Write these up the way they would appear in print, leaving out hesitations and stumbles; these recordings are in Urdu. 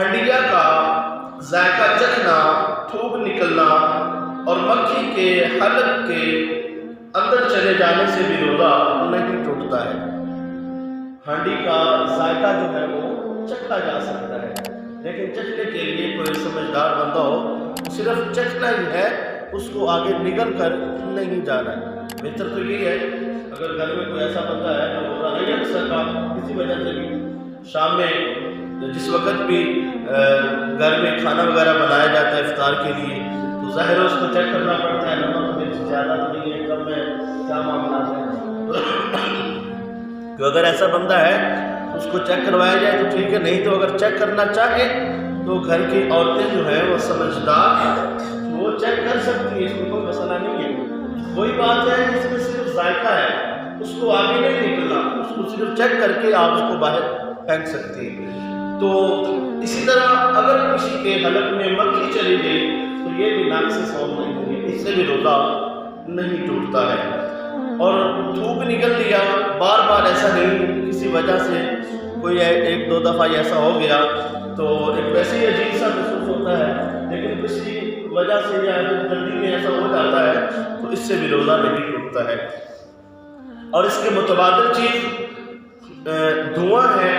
ہنڈیا کا ذائقہ چکھنا، تھوک نکلنا اور مکھی کے حلق کے اندر چلے جانے سے بھی روزہ نہیں ٹوٹتا ہے۔ ہانڈی کا ذائقہ جو ہے وہ چکھا جا سکتا ہے، لیکن چکھنے کے لیے کوئی سمجھدار بندہ ہو، صرف چکھنا ہی ہے، اس کو آگے نگل کر نہیں جانا ہے۔ بہتر تو یہ ہے اگر گھر میں کوئی ایسا بندہ ہے جو روزہ نہیں رکھ سکا کسی وجہ سے بھی، شام میں جس وقت بھی گھر میں کھانا وغیرہ بنایا جاتا ہے افطار کے لیے، تو ظاہر ہے اس کو چیک کرنا پڑتا ہے نمک مرچ زیادہ تو نہیں ہے، کم ہے، کیا معاملہ ہے۔ تو اگر ایسا بندہ ہے اس کو چیک کروایا جائے تو ٹھیک ہے، نہیں تو اگر چیک کرنا چاہے تو گھر کی عورتیں جو ہیں وہ سمجھدار ہیں، وہ چیک کر سکتی ہیں، اس کو کوئی مسئلہ نہیں ہے۔ وہی بات ہے جس میں صرف ذائقہ ہے، اس کو آگے نہیں نکلنا، اس کو صرف چیک کر کے آپ اس کو باہر پھینک سکتے ہیں۔ تو اسی طرح اگر کسی کے حلق میں مکھی چلی گئی تو یہ بھی ناقص صوم نہیں ہوگی، اس سے بھی روزہ نہیں ٹوٹتا ہے۔ اور تھوک نکل لیا بار بار، ایسا نہیں کسی وجہ سے کوئی ایک دو دفعہ ایسا ہو گیا تو ایک ویسے ہی عجیب سا محسوس ہوتا ہے، لیکن کسی وجہ سے یا جلدی میں ایسا ہو جاتا ہے تو اس سے بھی روزہ نہیں ٹوٹتا ہے۔ اور اس کے متبادل چیز دھواں ہے،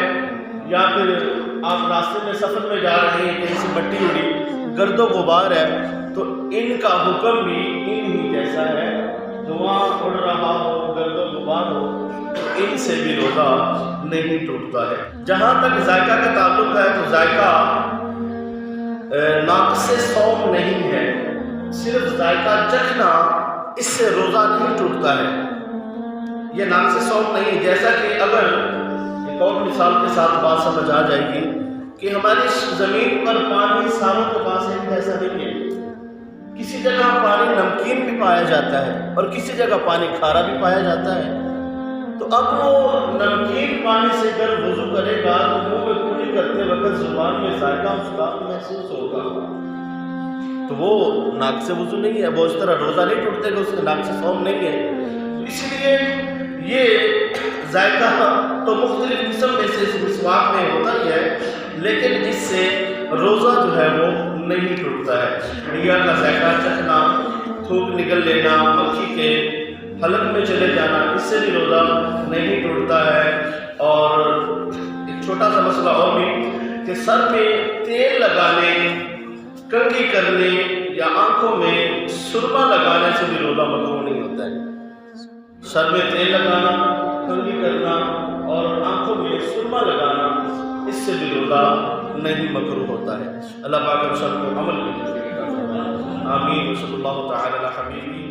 یا پھر آپ راستے میں سفر میں جا رہے ہیں، کہیں سے مٹی اڑی، گرد و غبار ہے، تو ان کا حکم بھی ان ہی جیسا ہے۔ دھواں اڑ رہا ہو، گرد و غبار ہو، تو ان سے بھی روزہ نہیں ٹوٹتا ہے۔ جہاں تک ذائقہ کا تعلق ہے تو ذائقہ ناقص صوم نہیں ہے، صرف ذائقہ چکھنا اس سے روزہ نہیں ٹوٹتا ہے، یہ ناقص صوم نہیں۔ جیسا کہ اگر ایک اور مثال کے ساتھ بات سمجھ آ جائے گی کہ ہماری زمین پر پانی ساروں کے پاس ایک جیسا نہیں ہے، کسی جگہ پانی نمکین بھی پایا جاتا ہے اور کسی جگہ پانی کھارا بھی پایا جاتا ہے۔ تو اب وہ نمکین پانی سے اگر وضو کرے گا تو منہ میں کلی کرتے وقت زبان میں ذائقہ اس کا محسوس ہوگا، تو وہ ناقص وضو نہیں ہے، وہ اس طرح روزہ نہیں ٹوٹتے گا، اس کا ناقص صوم نہیں ہے۔ اس لیے یہ ذائقہ تو مختلف قسم میں سے اس مسواک میں ہوتا ہی ہے، لیکن اس سے روزہ جو ہے وہ نہیں ٹوٹتا ہے۔ ہنڈیا کا ذائقہ چکھنا، تھوک نکل لینا، مکھی کے حلق میں چلے جانا، اس سے بھی روزہ نہیں ٹوٹتا ہے۔ اور ایک چھوٹا سا مسئلہ اور بھی کہ سر میں تیل لگانے، کنگھی کرنے یا آنکھوں میں سرما لگانے سے بھی روزہ مکروہ نہیں ہوتا ہے۔ سر میں تیل لگانا، کنگھی کرنا اور آنکھوں میں سرما لگانا، اس سے بھی روزہ نہیں مکروہ ہوتا ہے۔ اللہ پاک ہم سب کو عمل کی توفیق عطا فرمائے۔ آمین۔ صلی اللہ تعالی علی حبیبہ